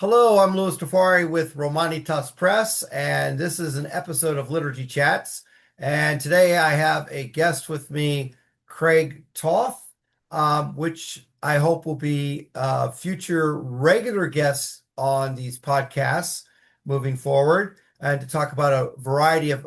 Hello, I'm Louis Tofari with Romanitas Press, and this is an episode of Liturgy Chats. And today I have a guest with me, Craig Toth, which I hope will be future regular guests on these podcasts moving forward, and to talk about a variety of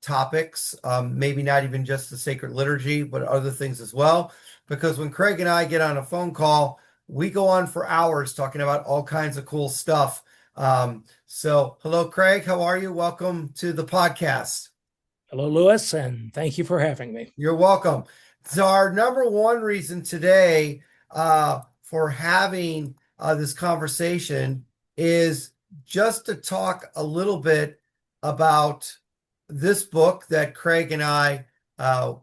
topics, maybe not even just the sacred liturgy, but other things as well. Because when Craig and I get on a phone call, we go on for hours talking about all kinds of cool stuff. So hello, Craig. How are you? Welcome to the podcast. Hello, Louis, and thank you for having me. You're welcome. So our number one reason today for having this conversation is just to talk a little bit about this book that Craig and I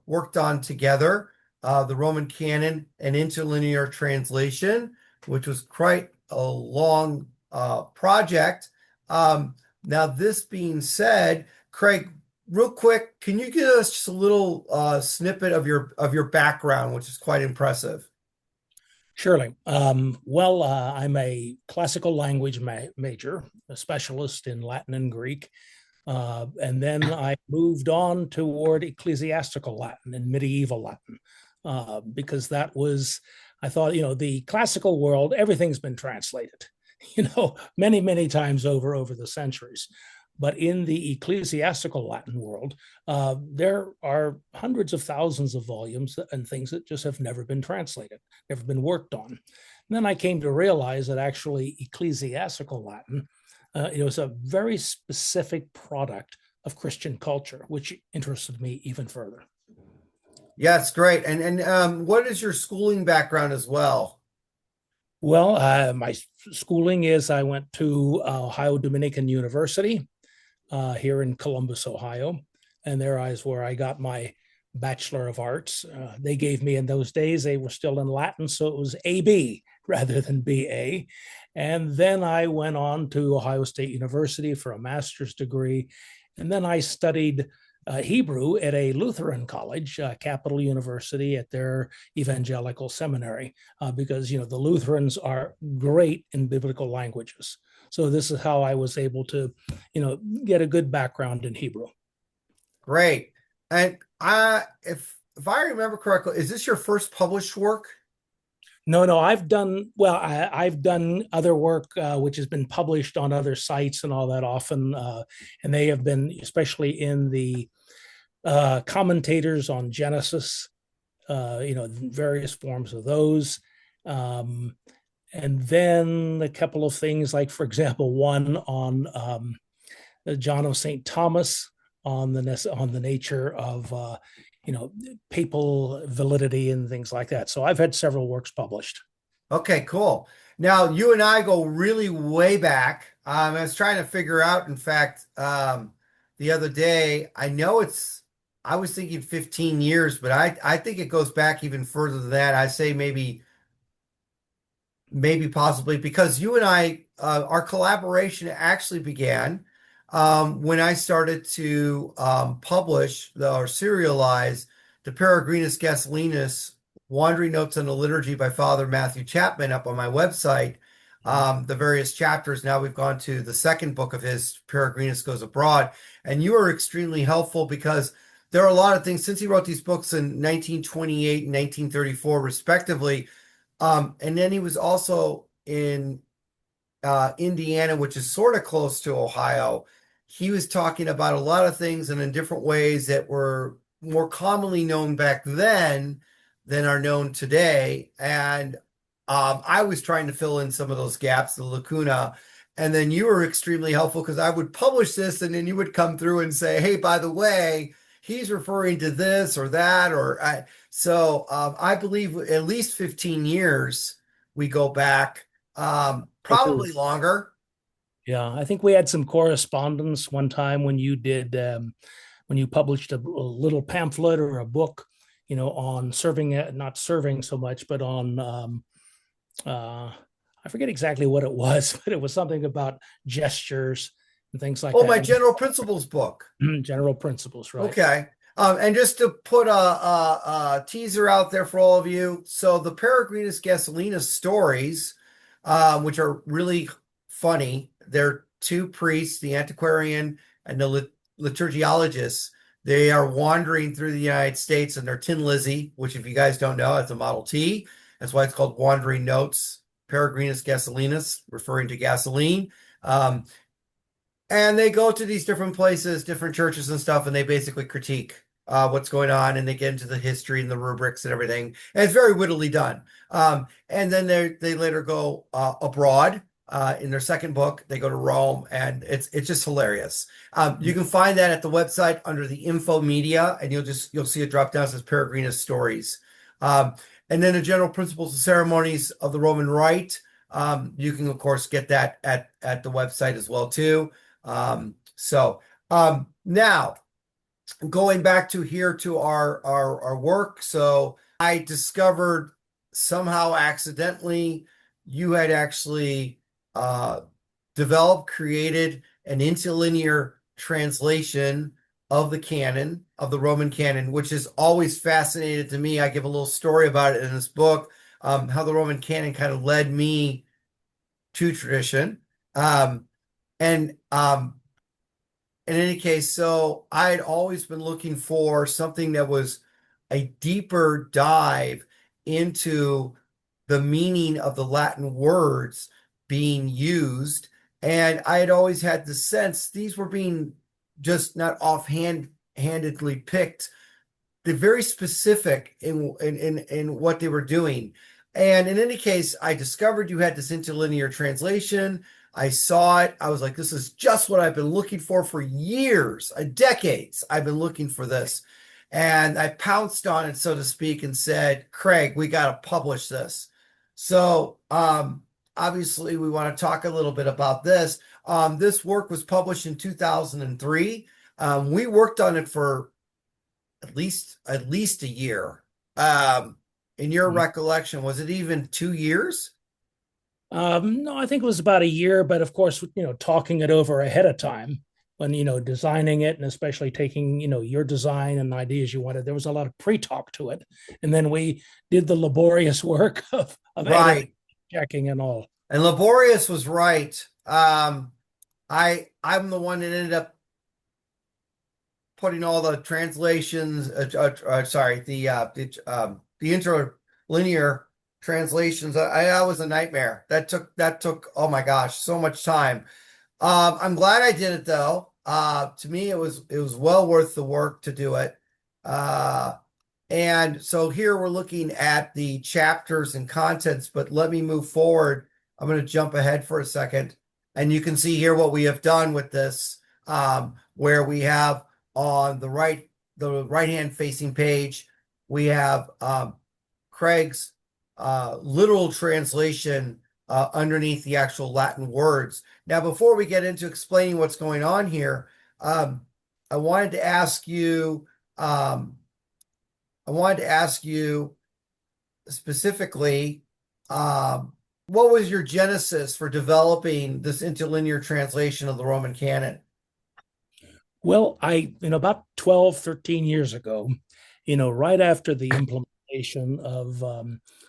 worked on together, the Roman Canon, an Interlinear Translation, which was quite a long project. Now, this being said, Craig, real quick, can you give us just a little snippet of your background, which is quite impressive? Surely. I'm a classical language major, a specialist in Latin and Greek. And then I moved on toward ecclesiastical Latin and medieval Latin because that was, I thought, the classical world, everything's been translated, many, many times over the centuries. But in the ecclesiastical Latin world, there are hundreds of thousands of volumes and things that just have never been translated, never been worked on. And then I came to realize that actually ecclesiastical Latin is a very specific product of Christian culture, which interested me even further. Yeah, it's great. And what is your schooling background as well? Well, my schooling is I went to Ohio Dominican University here in Columbus, Ohio. And there is where I got my Bachelor of Arts. They gave me in those days, they were still in Latin, so it was AB rather than BA. And then I went on to Ohio State University for a master's degree. And then I studied Hebrew at a Lutheran college, Capital University, at their evangelical seminary, because the Lutherans are great in biblical languages. So this is how I was able to, get a good background in Hebrew. Great. And if I remember correctly, is this your first published work? No, I've done I've done other work which has been published on other sites and all that often, and they have been especially in the commentators on Genesis, various forms of those. And then a couple of things like, for example, one on John of St. Thomas on the nature of papal validity and things like that. So I've had several works published. Okay, cool. Now you and I go really way back. I was trying to figure out, in fact, the other day, I was thinking 15 years, but I think it goes back even further than that. I say maybe possibly because you and I, our collaboration actually began when I started to publish or serialize the Peregrinus Gasulinus Wandering Notes on the Liturgy by Father Matthew Chapman up on my website. The various chapters. Now we've gone to the second book of his, Peregrinus Goes Abroad, and you are extremely helpful because there are a lot of things since he wrote these books in 1928 and 1934, respectively. And then he was also in Indiana, which is sort of close to Ohio. He was talking about a lot of things and in different ways that were more commonly known back then than are known today. And I was trying to fill in some of those gaps, the lacuna. And then you were extremely helpful because I would publish this and then you would come through and say, hey, by the way, he's referring to this or that, so I believe at least 15 years we go back, probably longer. Yeah, I think we had some correspondence one time when you did when you published a little pamphlet or a book, on serving, not serving so much, but on I forget exactly what it was, but it was something about gestures and things like Oh, that. my general principles book. General principles, right? Okay. And just to put a teaser out there for all of you, so the Peregrinus Gasulinus stories, which are really funny. They're two priests, the antiquarian and the liturgiologist. They are wandering through the United States and they're Tin Lizzie, which if you guys don't know, it's a Model T. That's why it's called Wandering Notes, Peregrinus Gasolinus, referring to gasoline. And they go to these different places, different churches and stuff, and they basically critique what's going on, and they get into the history and the rubrics and everything. And it's very wittily done. And then they later go abroad. In their second book, they go to Rome, and it's just hilarious. You can find that at the website under the info media, and you'll see it drop down. It says Peregrinus Stories. And then the general principles and ceremonies of the Roman Rite. You can of course get that at the website as well too. Now going back to here to our work. So I discovered somehow accidentally you had actually developed, created an interlinear translation of the canon, of the Roman canon, which is always fascinated to me. I give a little story about it in this book, how the Roman canon kind of led me to tradition. In any case, so I had always been looking for something that was a deeper dive into the meaning of the Latin words being used. And I had always had the sense these were being just not offhandedly picked. They're very specific in what they were doing. And in any case, I discovered you had this interlinear translation. I saw it. I was like, this is just what I've been looking for years, decades. I've been looking for this. And I pounced on it, so to speak, and said, Craig, we got to publish this. So obviously, we want to talk a little bit about this. This work was published in 2003. We worked on it for at least a year. In your recollection, was it even 2 years? No, I think it was about a year, but of course, talking it over ahead of time when, designing it and especially taking, your design and ideas you wanted, there was a lot of pre-talk to it. And then we did the laborious work of Right. checking and all. And laborious was right. I'm the one that ended up putting all the translations, the interlinear translations. I was a nightmare. That took, oh my gosh, so much time. I'm glad I did it though. To me, it was well worth the work to do it. And so here we're looking at the chapters and contents, but let me move forward. I'm going to jump ahead for a second, and you can see here what we have done with this, where we have on the right-hand facing page, we have Craig's literal translation underneath the actual Latin words. Now, before we get into explaining what's going on here, I wanted to ask you specifically, what was your genesis for developing this interlinear translation of the Roman canon? Well, about 12, 13 years ago, right after the implementation of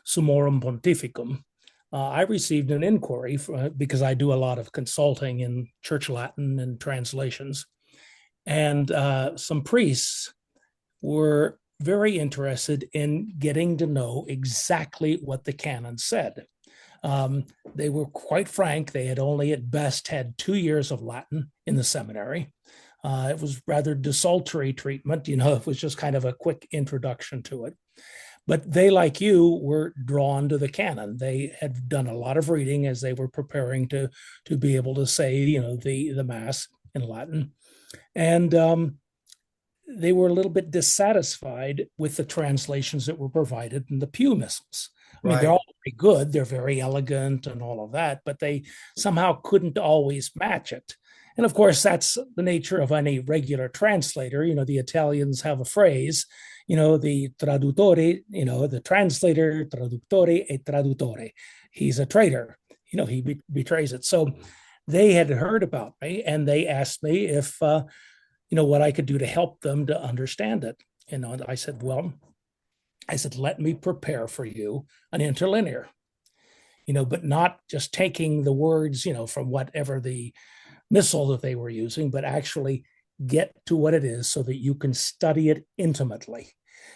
Summorum Pontificum, I received an inquiry because I do a lot of consulting in Church Latin and translations. And some priests were very interested in getting to know exactly what the canon said. They were quite frank. They had only at best had 2 years of Latin in the seminary. It was rather desultory treatment. It was just kind of a quick introduction to it. But they, like you, were drawn to the canon. They had done a lot of reading as they were preparing to be able to say, the Mass in Latin. And they were a little bit dissatisfied with the translations that were provided in the Pew Missals. I mean, they're all very good. They're very elegant and all of that, but they somehow couldn't always match it. And of course, that's the nature of any regular translator. The Italians have a phrase, the traduttore, the translator, traduttore e traduttore. He's a traitor. He betrays it. So they had heard about me and they asked me if, what I could do to help them to understand it. And I said, let me prepare for you an interlinear. but not just taking the words, from whatever the missile that they were using, but actually get to what it is so that you can study it intimately.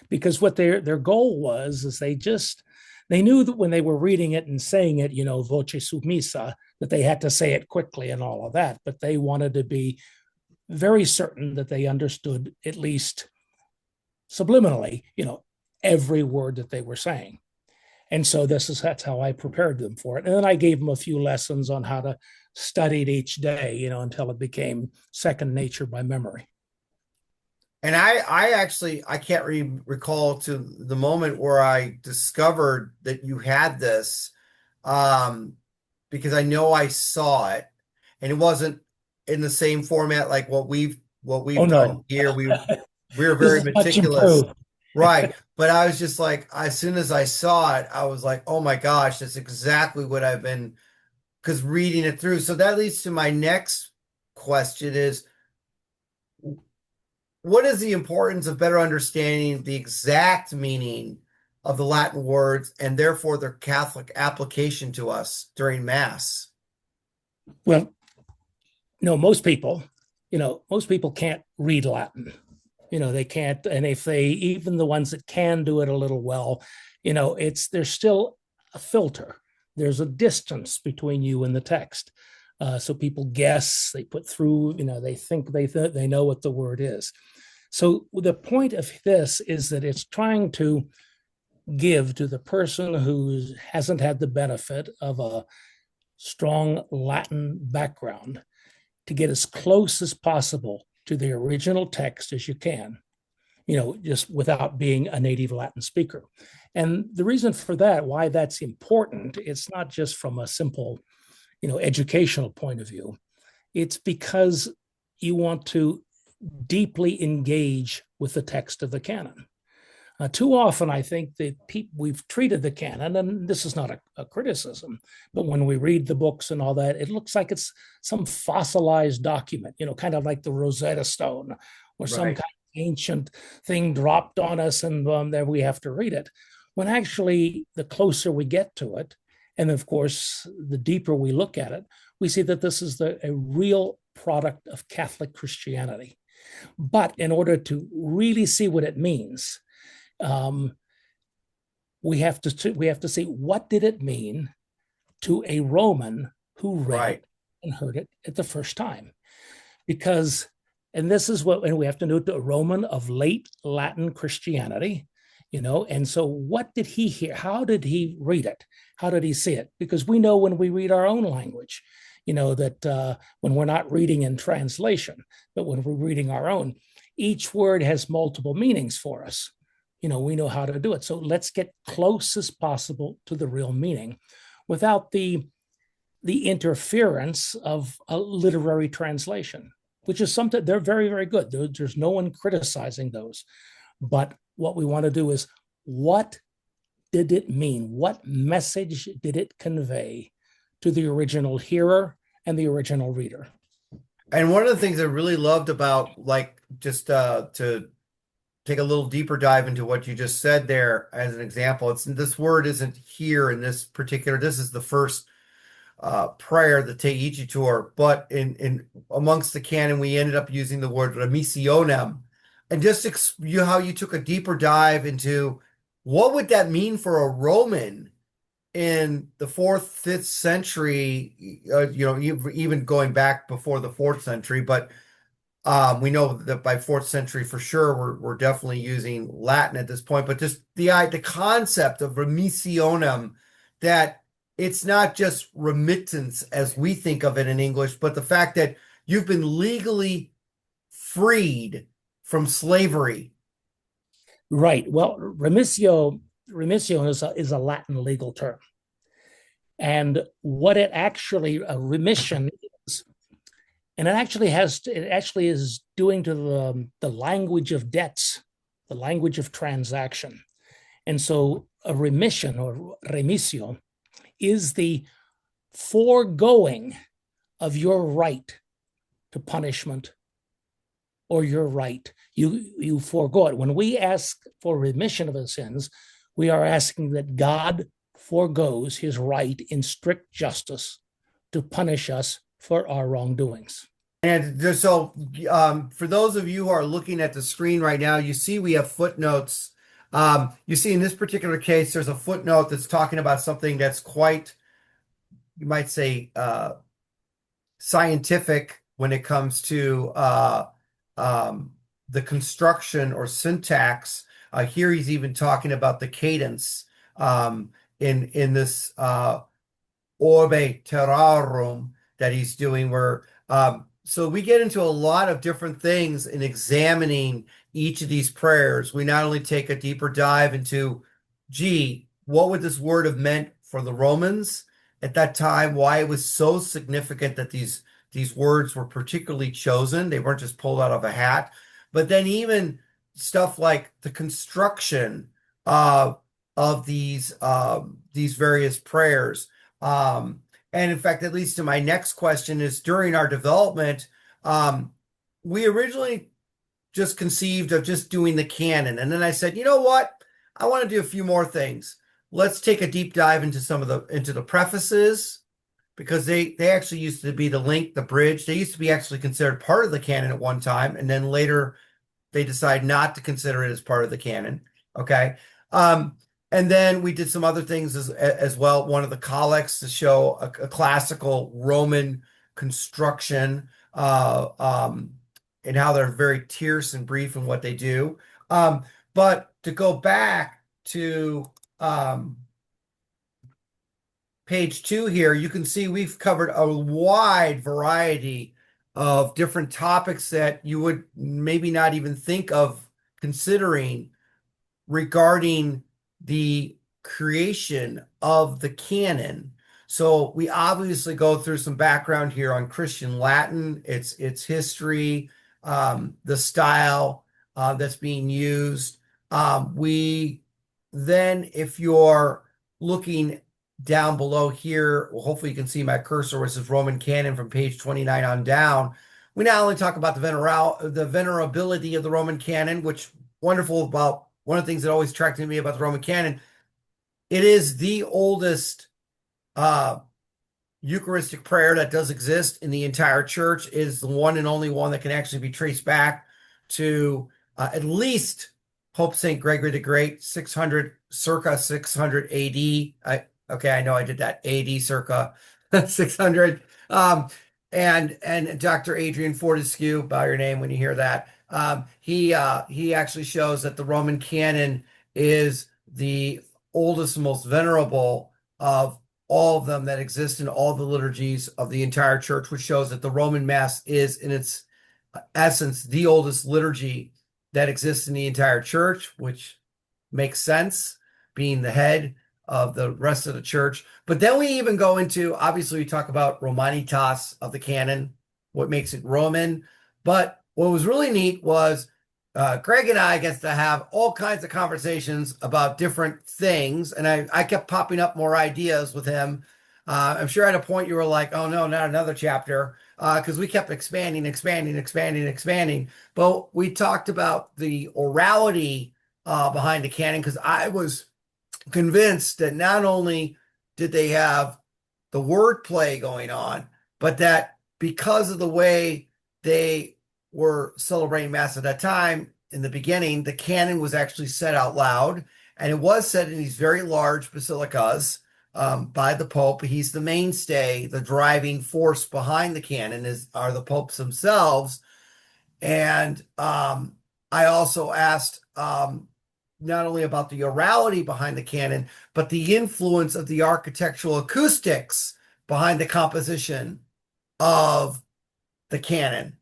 Because what their goal was is they knew that when they were reading it and saying it, voce submissa, that they had to say it quickly and all of that, but they wanted to be very certain that they understood, at least subliminally, every word that they were saying. And so that's how I prepared them for it. And then I gave them a few lessons on how to study it each day, until it became second nature by memory. And I can't recall to the moment where I discovered that you had this, because I know I saw it, and it wasn't in the same format like what we've Oh, done no. here. We're This very is much meticulous, improved. right? But I was just like, as soon as I saw it, I was like, oh my gosh, that's exactly what I've been, because reading it through. So that leads to my next question is, what is the importance of better understanding the exact meaning of the Latin words and therefore their Catholic application to us during Mass? Well, no, most people can't read Latin. They can't. And if even the ones that can do it a little well, there's still a filter. There's a distance between you and the text. So people guess, they put through, they think they know what the word is. So the point of this is that it's trying to give to the person who hasn't had the benefit of a strong Latin background to get as close as possible to the original text as you can, just without being a native Latin speaker. And the reason for that, why that's important, it's not just from a simple, educational point of view. It's because you want to deeply engage with the text of the canon. Too often, I think that we've treated the canon, and this is not a criticism, but when we read the books and all that, it looks like it's some fossilized document, kind of like the Rosetta Stone or some Right. kind of ancient thing dropped on us, and then we have to read it. When actually, the closer we get to it, and of course, the deeper we look at it, we see that this is a real product of Catholic Christianity. But in order to really see what it means, we have to see what did it mean to a Roman who read it and heard it at the first time. Because, and we have to note a Roman of late Latin Christianity, and so what did he hear? How did he read it? How did he see it? Because we know when we read our own language, that when we're not reading in translation, but when we're reading our own, each word has multiple meanings for us. We know how to do it. So let's get close as possible to the real meaning without the interference of a literary translation, which is something they're very, very good. There's no one criticizing those. But what we want to do is, what did it mean? What message did it convey to the original hearer and the original reader? And one of the things I really loved about, like, just to take a little deeper dive into what you just said there as an example, this word isn't here in this particular, this is the first prayer, the Te Igitur, but in amongst the canon, we ended up using the word remissionem. And just how you took a deeper dive into what would that mean for a Roman in the 4th, 5th century, even going back before the 4th century, but we know that by 4th century for sure, we're definitely using Latin at this point. But just the concept of remissionem, that it's not just remittance as we think of it in English, but the fact that you've been legally freed from slavery. Right. Well, remission is a Latin legal term. And what it actually, a remission is, and it actually is doing to the language of debts, the language of transaction. And so a remission or remisio is the foregoing of your right to punishment or your right. You forego it. When we ask for remission of our sins, we are asking that God foregoes his right in strict justice to punish us for our wrongdoings. And so, for those of you who are looking at the screen right now, you see we have footnotes. You see in this particular case, there's a footnote that's talking about something that's quite, you might say, scientific when it comes to the construction or syntax. Here he's even talking about the cadence in this orbe terrarum that he's doing, where so we get into a lot of different things in examining each of these prayers. We not only take a deeper dive into, gee, what would this word have meant for the Romans at that time, why it was so significant that these words were particularly chosen. They weren't just pulled out of a hat. But then even stuff like the construction of these various prayers. And in fact, that leads to my next question is, during our development, we originally just conceived of just doing the canon. And then I said, you know what? I want to do a few more things. Let's take a deep dive into into the prefaces, because they actually used to be the link, the bridge. They used to be actually considered part of the canon at one time, and then later they decide not to consider it as part of the canon. Okay. And then we did some other things as well. One of the collects to show a classical Roman construction, and how they're very terse and brief in what they do. But to go back to page 2 here, you can see we've covered a wide variety of different topics that you would maybe not even think of considering regarding the creation of the canon. So we obviously go through some background here on Christian Latin, its history, the style that's being used. We then, if you're looking down below here, well, hopefully you can see my cursor, which is Roman Canon from page 29 on down. We not only talk about the venerability of the Roman Canon, which wonderful about one of the things that always attracted me about the Roman Canon. It is the oldest Eucharistic prayer that does exist in the entire church. It is the one and only one that can actually be traced back to at least Pope St. Gregory the Great, circa 600 AD. Okay, I know I did that, AD circa 600. And Dr. Adrian Fortescue, bow your name when you hear that. He actually shows that the Roman Canon is the oldest, most venerable of all of them that exist in all the liturgies of the entire church, which shows that the Roman Mass is, in its essence, the oldest liturgy that exists in the entire church, which makes sense, being the head of the rest of the church. But then we even go into, obviously, we talk about Romanitas of the canon, what makes it Roman. But what was really neat was Greg and I get to have all kinds of conversations about different things. And I kept popping up more ideas with him. I'm sure at a point you were like, oh, no, not another chapter, because we kept expanding. But we talked about the orality behind the canon, because I was convinced that not only did they have the wordplay going on, but that because of the way they were celebrating Mass at that time, in the beginning, the canon was actually said out loud, and it was said in these very large basilicas by the Pope. He's the mainstay, the driving force behind the canon are the popes themselves. And I also asked not only about the orality behind the canon, but the influence of the architectural acoustics behind the composition of the canon.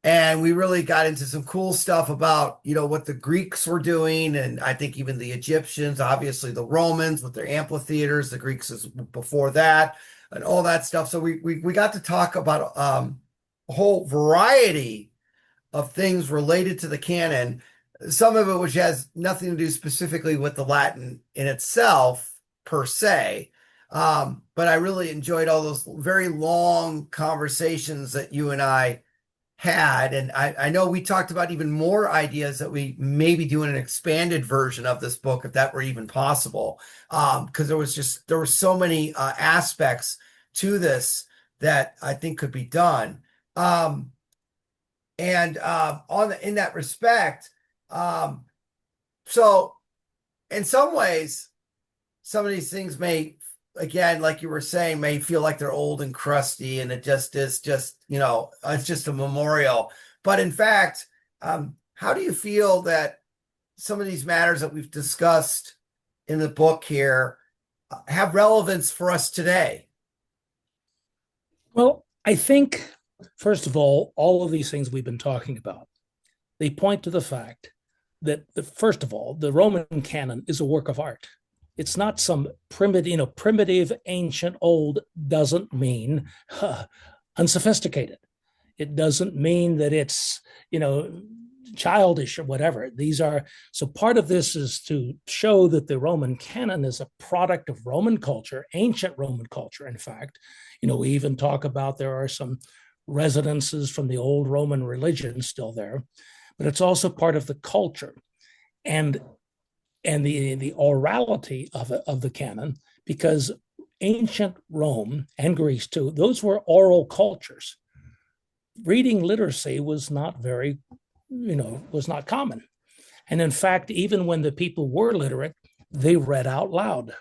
And we really got into some cool stuff about, what the Greeks were doing. And I think even the Egyptians, obviously the Romans with their amphitheaters, the Greeks is before that, and all that stuff. So we got to talk about a whole variety of things related to the canon, some of it which has nothing to do specifically with the Latin in itself per se. But I really enjoyed all those very long conversations that you and I had, and I know we talked about even more ideas that we may be doing an expanded version of this book if that were even possible, because there were so many aspects to this that I think could be done. And in that respect, um, so in some ways, some of these things may, again, like you were saying, may feel like they're old and crusty, and it just is just, it's just a memorial. But in fact, how do you feel that some of these matters that we've discussed in the book here have relevance for us today? Well, I think, first of all of these things we've been talking about, they point to the fact that, first of all, the Roman canon is a work of art. It's not some primitive, ancient, old doesn't mean unsophisticated. It doesn't mean that it's, childish or whatever. So part of this is to show that the Roman canon is a product of Roman culture, ancient Roman culture, in fact. We even talk about there are some residences from the old Roman religion still there, but it's also part of the culture and the orality of the canon, because ancient Rome and Greece too, those were oral cultures. Reading literacy was not was not common. And in fact, even when the people were literate, they read out loud.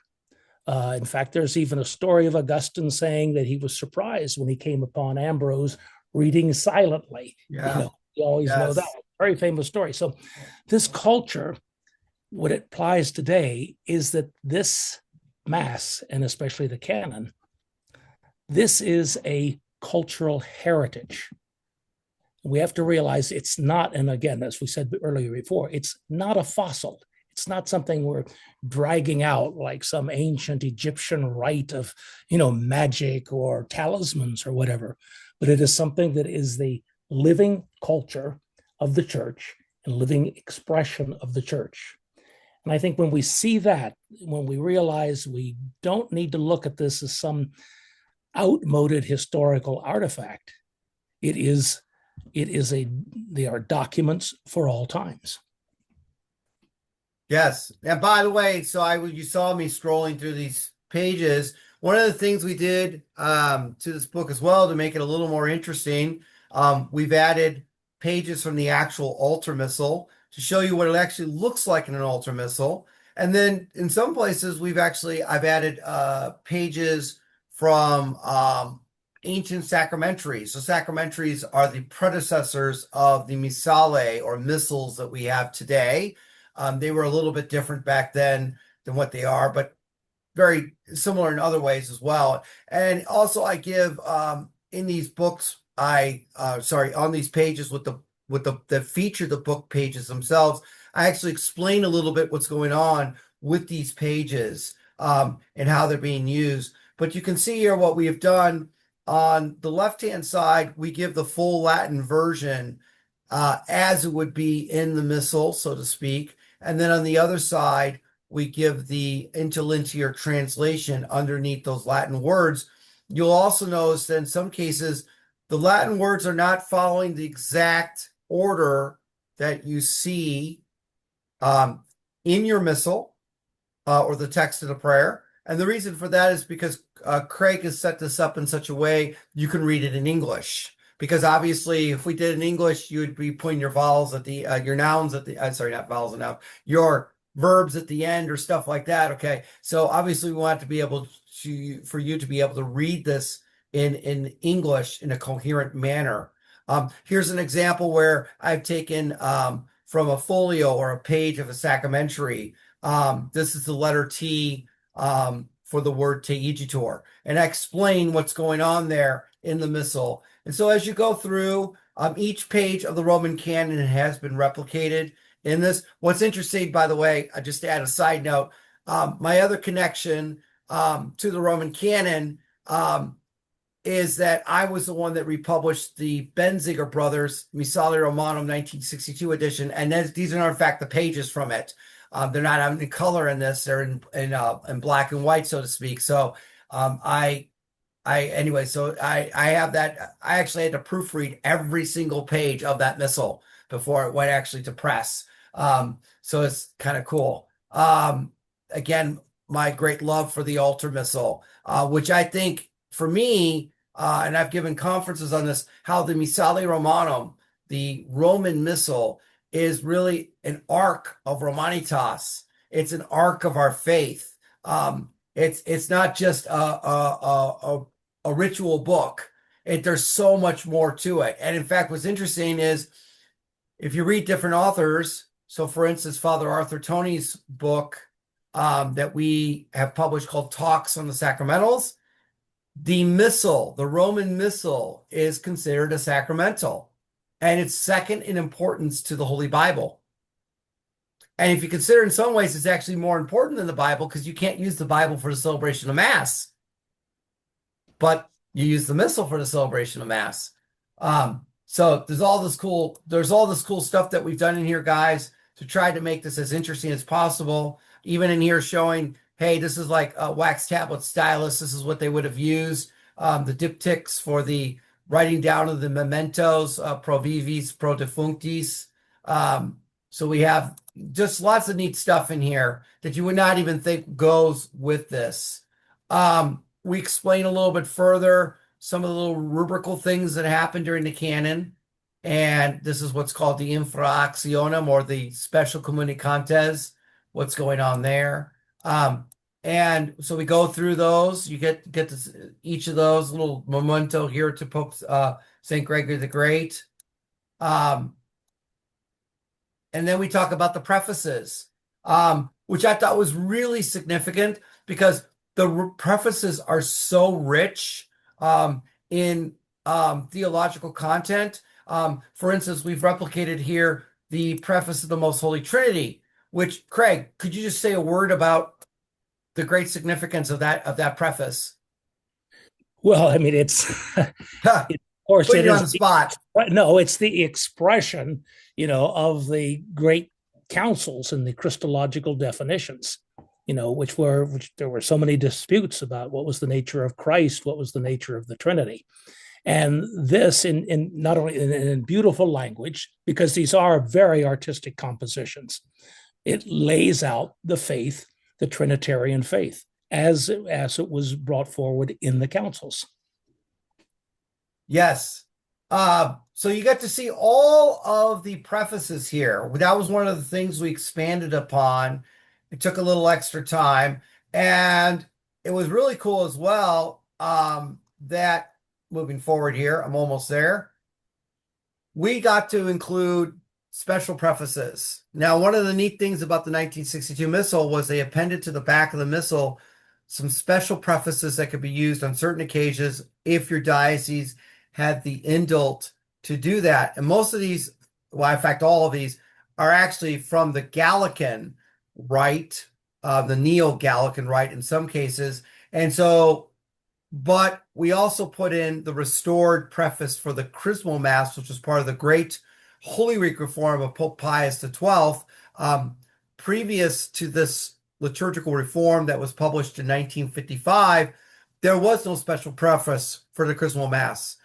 In fact, there's even a story of Augustine saying that he was surprised when he came upon Ambrose reading silently. Yeah. You always know that. Very famous story. So this culture, what it applies today is that this Mass, and especially the canon, this is a cultural heritage. We have to realize it's not, and again, as we said earlier before, it's not a fossil. It's not something we're dragging out like some ancient Egyptian rite of, magic or talismans or whatever, but it is something that is the living culture of the church and living expression of the church. And I think when we see that, when we realize we don't need to look at this as some outmoded historical artifact, they are documents for all times. Yes. And by the way, you saw me scrolling through these pages. One of the things we did to this book as well to make it a little more interesting, we've added pages from the actual altar missal to show you what it actually looks like in an altar missal. And then in some places I've added pages from ancient sacramentaries. So sacramentaries are the predecessors of the missale or missals that we have today. They were a little bit different back then than what they are, but very similar in other ways as well. And also I give in these books, on these pages with the feature the book pages themselves, I actually explain a little bit what's going on with these pages and how they're being used. But you can see here what we have done. On the left-hand side, we give the full Latin version as it would be in the missal, so to speak. And then on the other side, we give the interlinear translation underneath those Latin words. You'll also notice that in some cases, the Latin words are not following the exact order that you see in your missal or the text of the prayer. And the reason for that is because Craig has set this up in such a way you can read it in English. Because obviously, if we did in English, you would be putting your vowels at the your nouns at the not vowels and nouns, your verbs at the end or stuff like that. Okay, so obviously we want to be able for you to be able to read this in English in a coherent manner. Here's an example where I've taken from a folio or a page of a sacramentary. This is the letter T for the word teigitur, and I explain what's going on there in the missal. And so as you go through each page of the Roman canon, it has been replicated in this. What's interesting, by the way, just to add a side note, my other connection to the Roman canon is that I was the one that republished the Benziger brothers Missale Romanum 1962 edition, and these are in fact the pages from it. They're not in color in this; they're in black and white, so to speak. So I anyway, so I have that. I actually had to proofread every single page of that missal before it went actually to press. So it's kind of cool. Again, my great love for the altar missal, which I think for me, and I've given conferences on this, how the Missale Romanum, the Roman missal, is really an arc of Romanitas. It's an arc of our faith. It's not just a ritual book. There's so much more to it. And in fact, what's interesting is if you read different authors, so for instance, Father Arthur Tony's book that we have published called Talks on the Sacramentals, the missal, the Roman missal, is considered a sacramental, and it's second in importance to the Holy Bible. And if you consider in some ways it's actually more important than the Bible, because you can't use the Bible for the celebration of Mass, but you use the missal for the celebration of Mass. So there's all this cool stuff that we've done in here, guys, to try to make this as interesting as possible. Even in here showing, hey, this is like a wax tablet stylus. This is what they would have used. The diptychs for the writing down of the mementos, pro vivis, pro defunctis. So we have just lots of neat stuff in here that you would not even think goes with this. We explain a little bit further some of the little rubrical things that happened during the canon. And this is what's called the infractionem, or the special communicantes, what's going on there. And so we go through those. You get to each of those little memento here to Pope St. Gregory the Great. And then we talk about the prefaces, which I thought was really significant because the prefaces are so rich in theological content. For instance, we've replicated here the preface of the Most Holy Trinity, which, Craig, could you just say a word about the great significance of that preface? Well, I mean, of course, Put you on the spot. No, it's the expression, of the great councils and the Christological definitions, which there were so many disputes about what was the nature of Christ, what was the nature of the Trinity. And this in not only in beautiful language, because these are very artistic compositions, it lays out the faith, the Trinitarian faith, as it was brought forward in the councils. Yes. So you got to see all of the prefaces here. That was one of the things we expanded upon. It took a little extra time, and it was really cool as well that moving forward here, I'm almost there. We got to include special prefaces. Now, one of the neat things about the 1962 Missal was they appended to the back of the Missal some special prefaces that could be used on certain occasions if your diocese had the indult to do that. And most of these, well, in fact, all of these are actually from the Gallican Rite, the Neo-Gallican Rite in some cases. And so, but we also put in the restored preface for the Chrismal Mass, which was part of the great Holy Week reform of Pope Pius XII. Previous to this liturgical reform that was published in 1955, there was no special preface for the Chrismal Mass.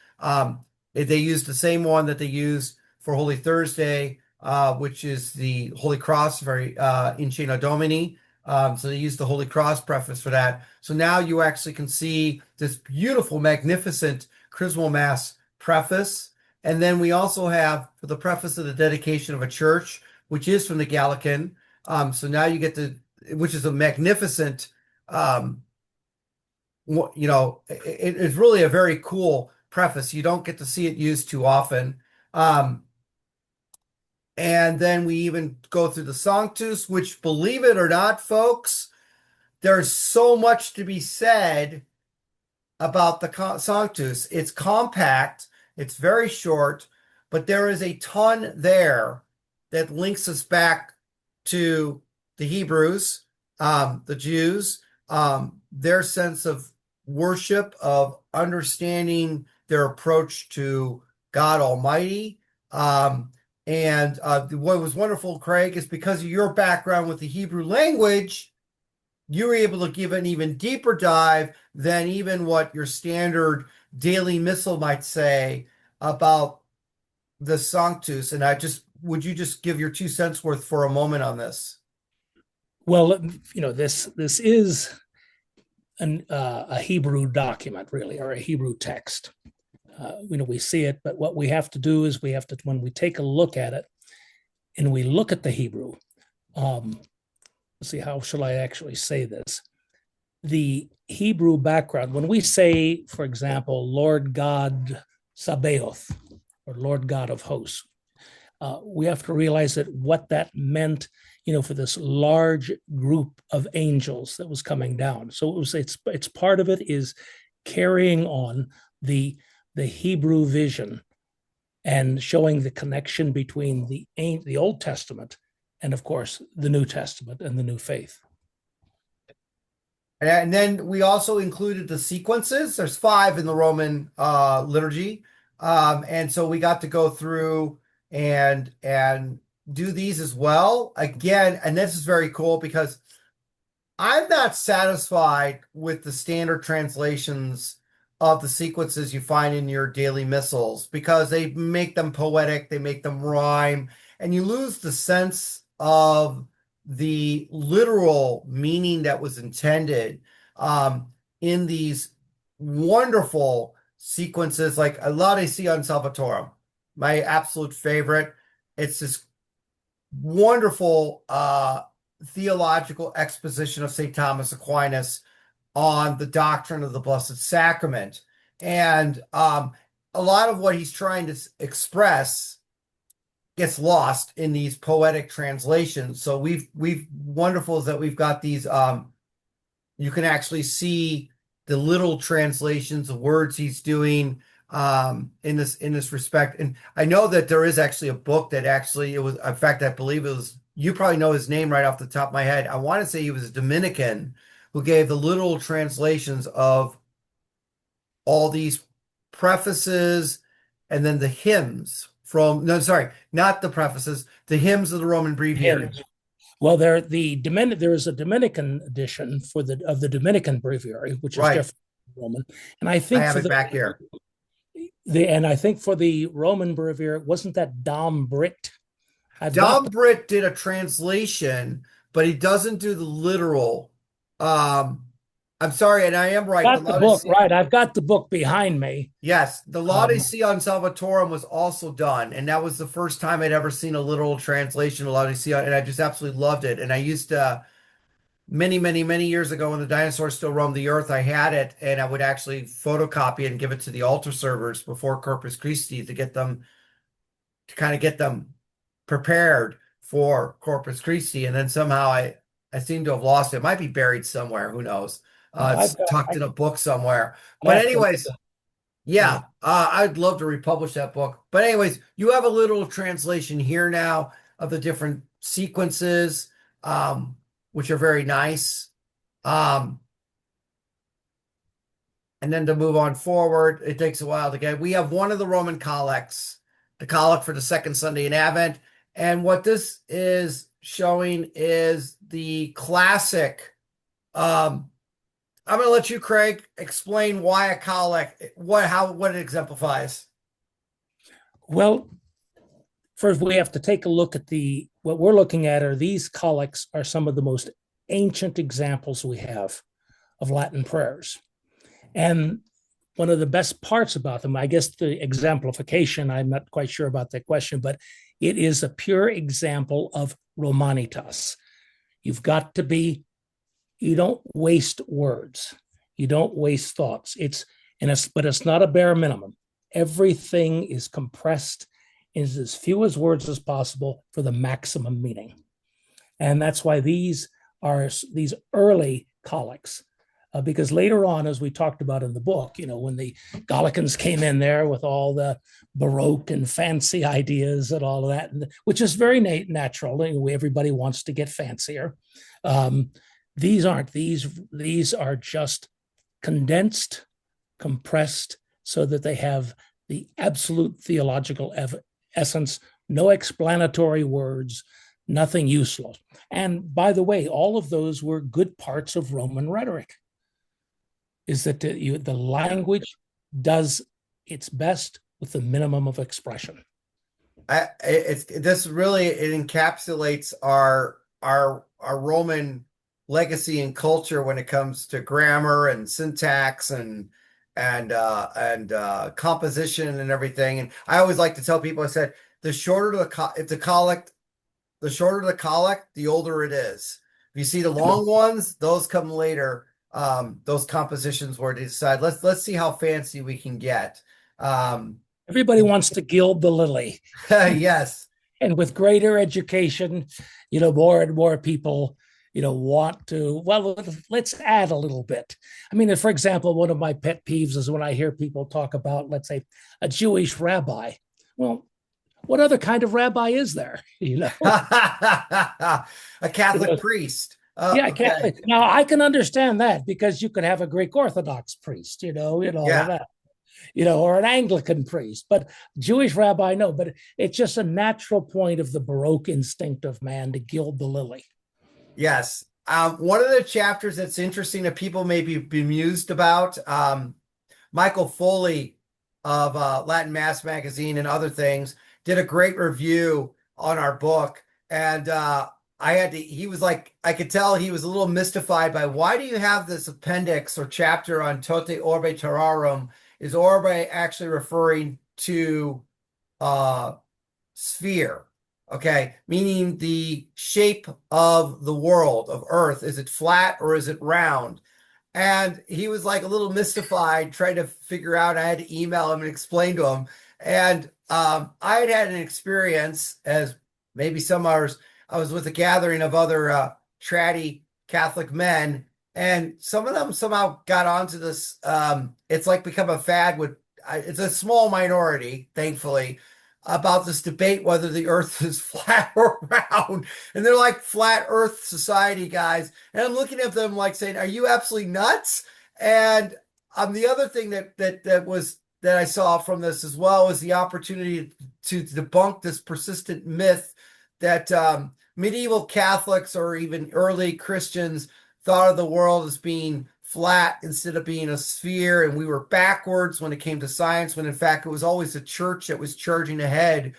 They used the same one that they used for Holy Thursday, which is the Holy Cross, very in Cena Domini. So they used the Holy Cross preface for that. So now you actually can see this beautiful, magnificent Chrismal Mass preface. And then we also have for the preface of the dedication of a church, which is from the Gallican. So now you get which is a magnificent, it's really a very cool preface. You don't get to see it used too often. And then we even go through the Sanctus, which, believe it or not, folks, there's so much to be said about the Sanctus. It's compact, it's very short, but there is a ton there that links us back to the Hebrews, the Jews, their sense of worship, of understanding their approach to God Almighty. And what was wonderful, Craig, is because of your background with the Hebrew language, you were able to give an even deeper dive than even what your standard daily missal might say about the Sanctus. And would you just give your 2 cents worth for a moment on this? Well, this is a Hebrew document, really, or a Hebrew text. We see it, but what we have to do is when we take a look at it and we look at the Hebrew, let's see, how shall I actually say this? The Hebrew background, when we say, for example, Lord God Sabaoth, or Lord God of hosts, we have to realize that what that meant, for this large group of angels that was coming down. So it's part of it is carrying on the Hebrew vision and showing the connection between the Old Testament and, of course, the New Testament and the new faith. And then we also included the sequences. There's 5 in the Roman liturgy. And so we got to go through and do these as well. Again, and this is very cool because I'm not satisfied with the standard translations of the sequences you find in your daily missals because they make them poetic, they make them rhyme, and you lose the sense of the literal meaning that was intended in these wonderful sequences like Laudación Salvatorum, my absolute favorite. It's this wonderful theological exposition of St. Thomas Aquinas on the doctrine of the Blessed Sacrament. And a lot of what he's trying to express gets lost in these poetic translations. So we've wonderful is that we've got these you can actually see the little translations of words he's doing in this respect. And I know that there is actually a book that actually, it was, in fact, I believe it was, you probably know his name right off the top of my head. I want to say he was a Dominican who gave the literal translations of all these prefaces and then the hymns from, no, sorry, not the prefaces, the hymns of the Roman Breviary. Well, there is a Dominican edition of the Dominican Breviary, which is different from Roman. And I think I have it back here. And I think for the Roman Breviary, wasn't that Dom Britt? Dom Britt did a translation, but he doesn't do the literal. I'm sorry, and I am right. Got the book, right. I've got the book behind me. Yes, the Laudación Salvatorum was also done, and that was the first time I'd ever seen a literal translation of Laudación, and I just absolutely loved it. And I used to, many, many, many years ago when the dinosaurs still roamed the earth, I had it, and I would actually photocopy it and give it to the altar servers before Corpus Christi to get them, to kind of get them prepared for Corpus Christi. And then somehow I seem to have lost it. It might be buried somewhere. Who knows? It's tucked in a book somewhere. But anyways, yeah, I'd love to republish that book. But anyways, you have a little translation here now of the different sequences, which are very nice. And then to move on forward, it takes a while to get. We have one of the Roman collects, the collect for the second Sunday in Advent. And what this is showing is the classic. I'm going to let you, Craig, explain why a collect, what it exemplifies. Well, first we have to take a look at what we're looking at are these collects are some of the most ancient examples we have of Latin prayers. And one of the best parts about them, I guess the exemplification, I'm not quite sure about that question, but it is a pure example of Romanitas. You've got to be, you don't waste words. You don't waste thoughts. But it's not a bare minimum. Everything is compressed into as few words as possible for the maximum meaning. And that's why these are these early collects. Because later on, as we talked about in the book, when the Gallicans came in there with all the Baroque and fancy ideas and all of that, which is very natural. Everybody wants to get fancier. These aren't. These are just condensed, compressed, so that they have the absolute theological essence, no explanatory words. nothing useful. And by the way, all of those were good parts of Roman rhetoric. Is that the language does its best with the minimum of expression. This really, it encapsulates our Roman legacy and culture when it comes to grammar and syntax and composition and everything. And I always like to tell people, I said, the shorter the collect, the shorter the collect, the older it is. If you see the long ones, those come later. Those compositions where they decide, let's see how fancy we can get. Everybody wants to gild the lily. Yes. And with greater education, more and more people, want to, well, let's add a little bit. I mean, for example, one of my pet peeves is when I hear people talk about, let's say, a Jewish rabbi. Well, what other kind of rabbi is there? A Catholic priest. Yeah, okay. Catholic. Now I can understand that because you could have a Greek Orthodox priest, all of that, or an Anglican priest. But Jewish rabbi, no. But it's just a natural point of the Baroque instinct of man to gild the lily. Yes. One of the chapters that's interesting that people may be bemused about, Michael Foley of Latin Mass Magazine and other things did a great review on our book. And he was like, I could tell he was a little mystified by, why do you have this appendix or chapter on Toth Orbe Terrarum? Is orbe actually referring to sphere? Okay, meaning the shape of the world, of Earth. Is it flat or is it round? And he was like a little mystified, trying to figure out. I had to email him and explain to him. And I had an experience, as maybe some others. I was with a gathering of other chatty Catholic men, and some of them somehow got onto this. It's like become a fad it's a small minority, thankfully, about this debate whether the earth is flat or round. And they're like flat earth society guys. And I'm looking at them like saying, are you absolutely nuts? And the other thing that I saw from this as well was the opportunity to debunk this persistent myth that medieval Catholics or even early Christians thought of the world as being flat instead of being a sphere, and we were backwards when it came to science, when in fact it was always the church that was charging ahead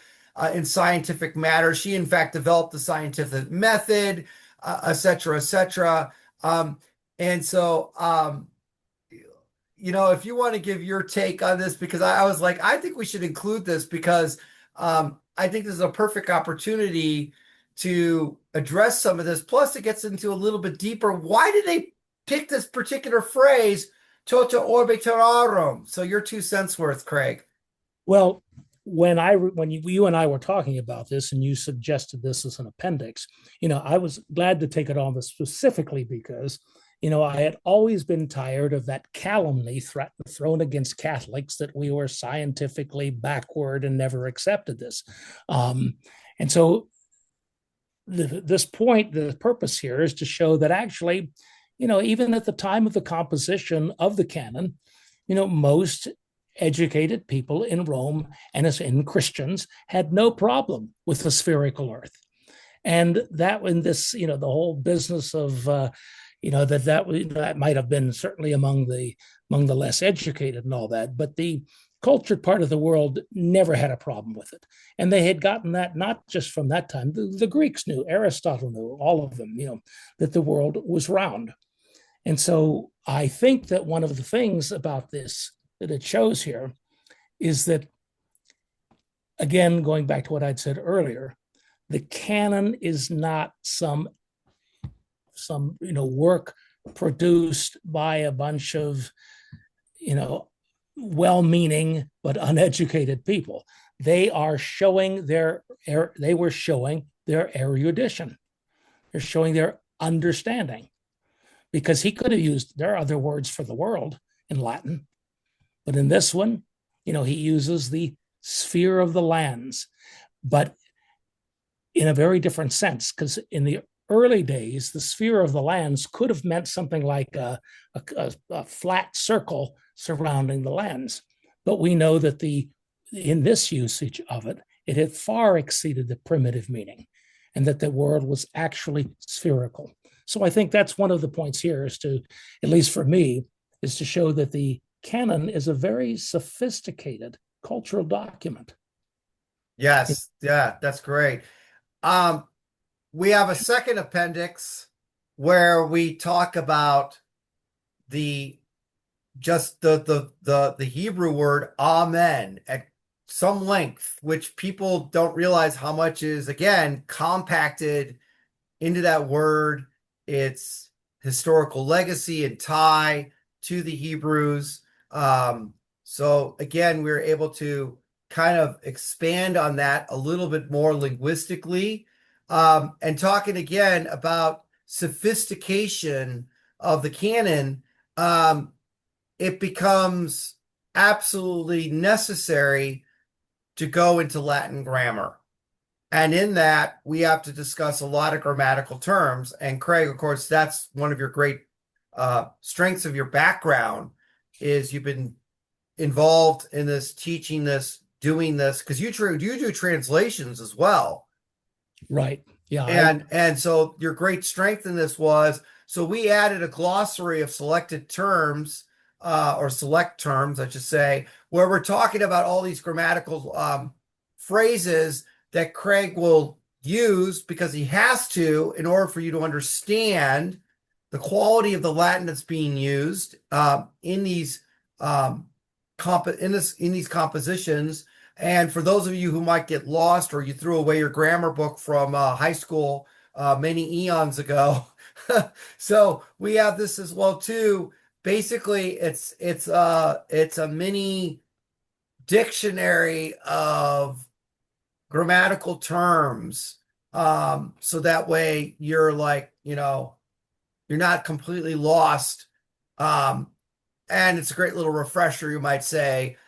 in scientific matters. She in fact developed the scientific method, et cetera, et cetera. And so, if you want to give your take on this, because I was like, I think we should include this because I think this is a perfect opportunity to address some of this. Plus, it gets into a little bit deeper. Why did they pick this particular phrase, Tota Orbe Terrarum? So your 2 cents worth, Craig. Well, when you and I were talking about this and you suggested this as an appendix, I was glad to take it on specifically because, I had always been tired of that calumny thrown against Catholics that we were scientifically backward and never accepted this. And so the purpose here is to show that actually, even at the time of the composition of the canon, most educated people in Rome and as in Christians had no problem with the spherical earth. And that in this, the whole business of, that might have been certainly among the less educated and all that, but the cultured part of the world never had a problem with it. And they had gotten that not just from that time. The Greeks knew, Aristotle knew, all of them, that the world was round. And so I think that one of the things about this that it shows here is that, again, going back to what I'd said earlier, the canon is not some work produced by a bunch of well-meaning but uneducated people. They were showing their erudition. They're showing their understanding, because he could have used, there are other words for the world in Latin, but in this one, he uses the sphere of the lands, but in a very different sense, because in the early days, the sphere of the lands could have meant something like a flat circle surrounding the lands. But we know that in this usage of it, it had far exceeded the primitive meaning. and that the world was actually spherical. So I think that's one of the points here, is to, at least for me, is to show that the canon is a very sophisticated cultural document. Yes, yeah, that's great. Um, we have a second appendix where we talk about the just the Hebrew word amen at some length, which people don't realize how much is, again, compacted into that word, its historical legacy and tie to the Hebrews. So again, we were able to kind of expand on that a little bit more linguistically, and talking again about sophistication of the canon. It becomes absolutely necessary to go into Latin grammar. And in that, we have to discuss a lot of grammatical terms. And Craig, of course, that's one of your great strengths of your background, is you've been involved in this, teaching this, doing this, because you do translations as well. Right. Yeah. And so your great strength in this was, so we added a glossary of selected terms, or select terms, I should say, where we're talking about all these grammatical phrases that Craig will use because he has to, in order for you to understand the quality of the Latin that's being used in these compositions. And for those of you who might get lost, or you threw away your grammar book from high school many eons ago, so we have this as well too. Basically, it's a mini dictionary of grammatical terms, so that way you're like, you're not completely lost. And it's a great little refresher, you might say,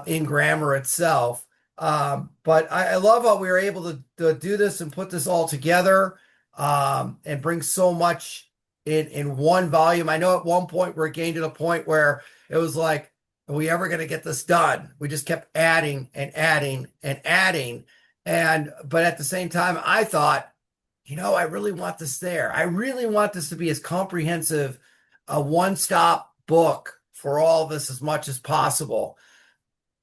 in grammar itself. But I love how we were able to do this and put this all together, and bring so much in one volume. I know at one point we're getting to the point where it was like, are we ever going to get this done? We just kept adding and adding and adding. But at the same time, I thought, I really want this there. I really want this to be as comprehensive, a one-stop book for all this as much as possible.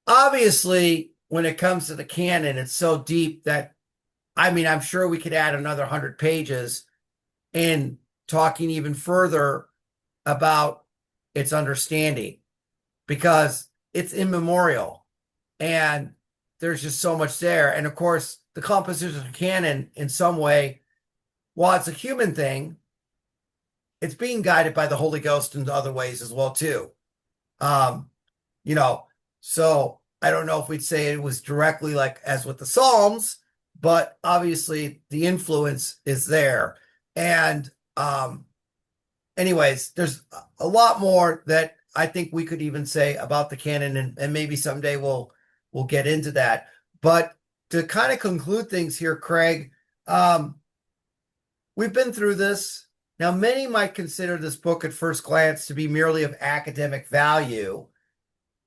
Obviously, when it comes to the canon, it's so deep that, I'm sure we could add another 100 pages in talking even further about its understanding, because it's immemorial and there's just so much there. And of course, the composition of canon, in some way, while it's a human thing, it's being guided by the Holy Ghost in other ways as well too. So I don't know if we'd say it was directly like as with the Psalms, but obviously the influence is there. And anyways, there's a lot more that I think we could even say about the canon, and maybe someday we'll get into that. But to kind of conclude things here, Craig, we've been through this. Now, many might consider this book at first glance to be merely of academic value.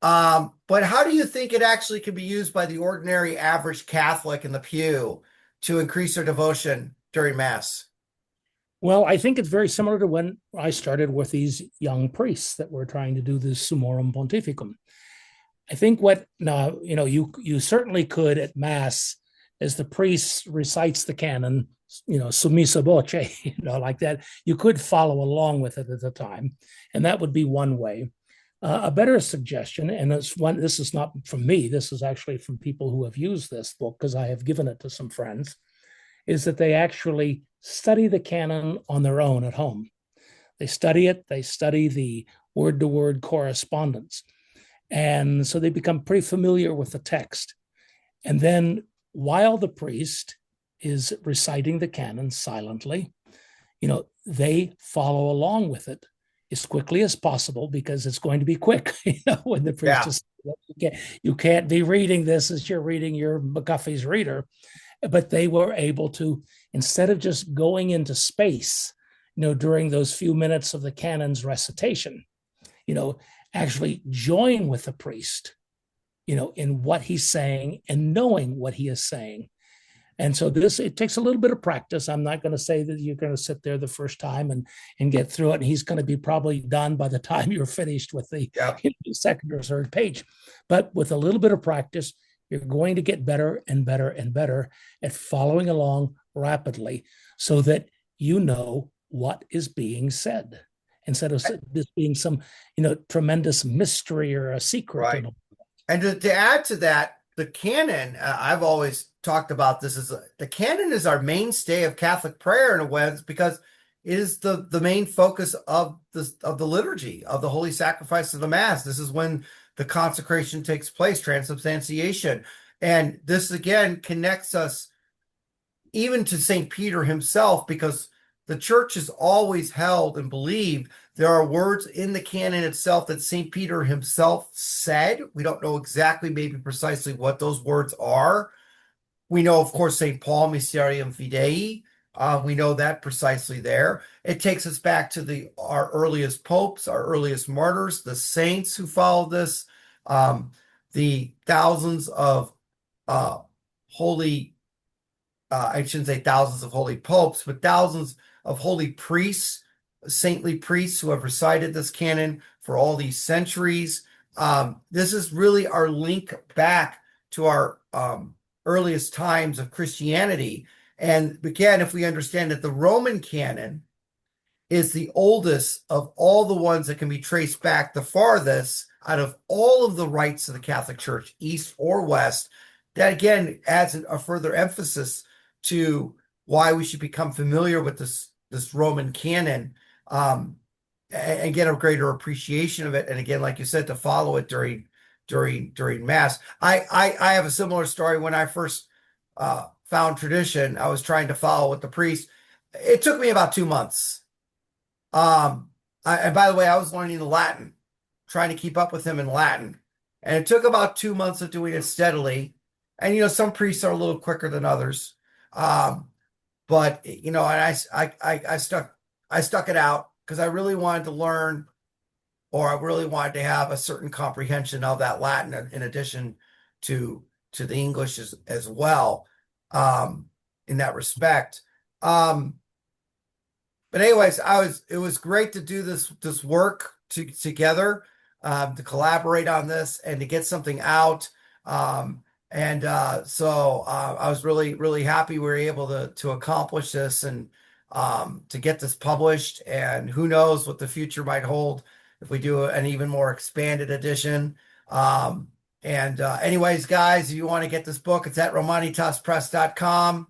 But how do you think it actually can be used by the ordinary average Catholic in the pew to increase their devotion during Mass? Well, I think it's very similar to when I started with these young priests that were trying to do this Summorum Pontificum. I think you certainly could at Mass, as the priest recites the canon, summissa voce, like that, you could follow along with it at the time, and that would be one way. A better suggestion, and this is not from me, this is actually from people who have used this book, because I have given it to some friends, is that they actually study the canon on their own at home. They study it, they study the word-to-word correspondence. And so they become pretty familiar with the text. And then while the priest is reciting the canon silently, they follow along with it as quickly as possible, because it's going to be quick, when the priest is, you can't be reading this as you're reading your McGuffey's Reader. But they were able to, instead of just going into space, during those few minutes of the canon's recitation, actually join with the priest, in what he's saying and knowing what he is saying. And so it takes a little bit of practice. I'm not going to say that you're going to sit there the first time and get through it. And he's going to be probably done by the time you're finished with the second or third page. But with a little bit of practice, you're going to get better and better and better at following along rapidly so that you know what is being said instead of this being some, tremendous mystery or a secret. Right. And to add to that, the canon, I've always talked about this, the canon is our mainstay of Catholic prayer in a way, because it is the main focus of the liturgy, of the holy sacrifice of the Mass. This is when the consecration takes place, transubstantiation. And this again connects us even to St. Peter himself, because the church has always held and believed there are words in the canon itself that St. Peter himself said. We don't know exactly, maybe precisely what those words are. We know, of course, St. Paul, Mysterium Fidei. We know that precisely there. It takes us back to our earliest popes, our earliest martyrs, the saints who followed this, the thousands of holy, I shouldn't say thousands of holy popes, but thousands of holy priests, saintly priests who have recited this canon for all these centuries. This is really our link back to our earliest times of Christianity. And again, if we understand that the Roman canon is the oldest of all the ones that can be traced back the farthest out of all of the rites of the Catholic Church, East or West, that again adds a further emphasis to why we should become familiar with this Roman canon, and get a greater appreciation of it. And again, like you said, to follow it during Mass. I have a similar story. When I first found tradition, I was trying to follow with the priest. It took me about 2 months. And by the way, I was learning the Latin, trying to keep up with him in Latin. And it took about 2 months of doing it steadily. And, some priests are a little quicker than others. But, and I stuck it out because I really wanted to learn, or I really wanted to have a certain comprehension of that Latin in addition to the English as well, in that respect. But anyways, it was great to do this work together, to collaborate on this and to get something out. So I was really, really happy we were able to accomplish this and to get this published. And who knows what the future might hold if we do an even more expanded edition. Anyways, guys, if you want to get this book, it's at romanitaspress.com.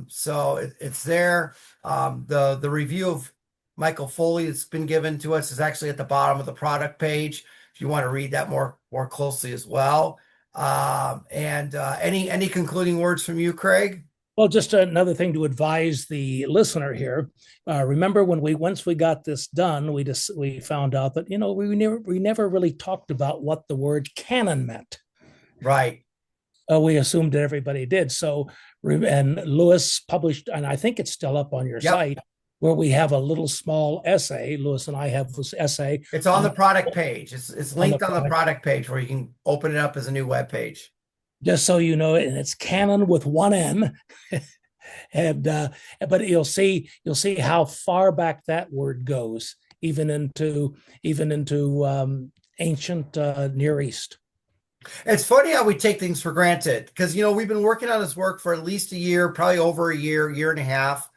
So it's there. The review of Michael Foley that's been given to us is actually at the bottom of the product page, if you want to read that more closely as well. Any concluding words from you, Craig? Well, just another thing to advise the listener here. Remember, once we got this done, we found out that we never really talked about what the word canon meant. Right. We assumed that everybody did. So, and Lewis published, and I think it's still up on your site, where we have a little small essay. Lewis and I have this essay. It's on the product page. It's linked on the product page where you can open it up as a new web page. Just so you know, and it's canon with one N. And but you'll see how far back that word goes, even into ancient Near East. It's funny how we take things for granted, because we've been working on this work for at least a year, probably over a year and a half.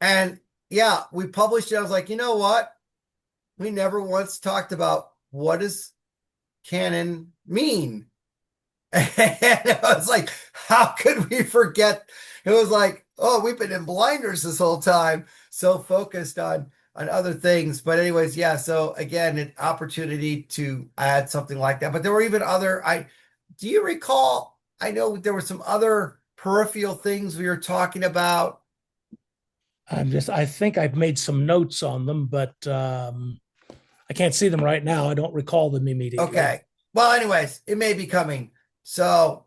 And yeah, we published it. I was like, you know what? We never once talked about what does canon mean. And I was like, how could we forget? It was like, oh, we've been in blinders this whole time, so focused on other things. But anyways, yeah. So again, an opportunity to add something like that. But there were even other. Do you recall? I know there were some other peripheral things we were talking about. I think I've made some notes on them, but I can't see them right now. I don't recall them immediately. Okay. Well, anyways, it may be coming. So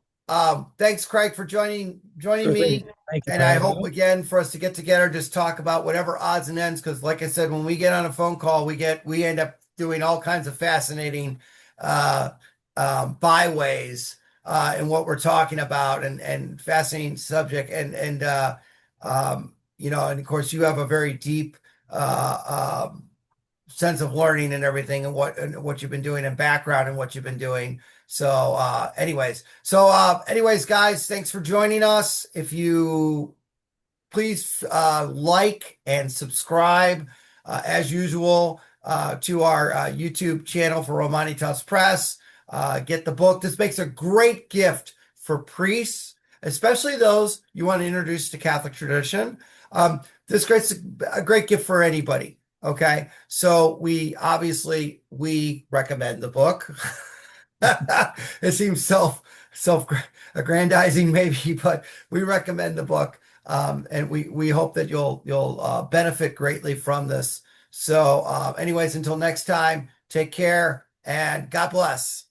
thanks, Craig, for joining me. Thank you, and I hope again for us to get together, just talk about whatever odds and ends, because like I said, when we get on a phone call, we end up doing all kinds of fascinating byways in what we're talking about, and fascinating subject. You know, and of course, you have a very deep sense of learning and everything, and what you've been doing, and background and what you've been doing. So, anyways, guys, thanks for joining us. If you please like and subscribe as usual to our YouTube channel for Romanitas Press. Get the book. This makes a great gift for priests, especially those you want to introduce to Catholic tradition. This creates a great gift for anybody. Okay, so we recommend the book. It seems self-aggrandizing maybe, but we recommend the book. And we hope that you'll benefit greatly from this. So anyways, until next time, take care and God bless.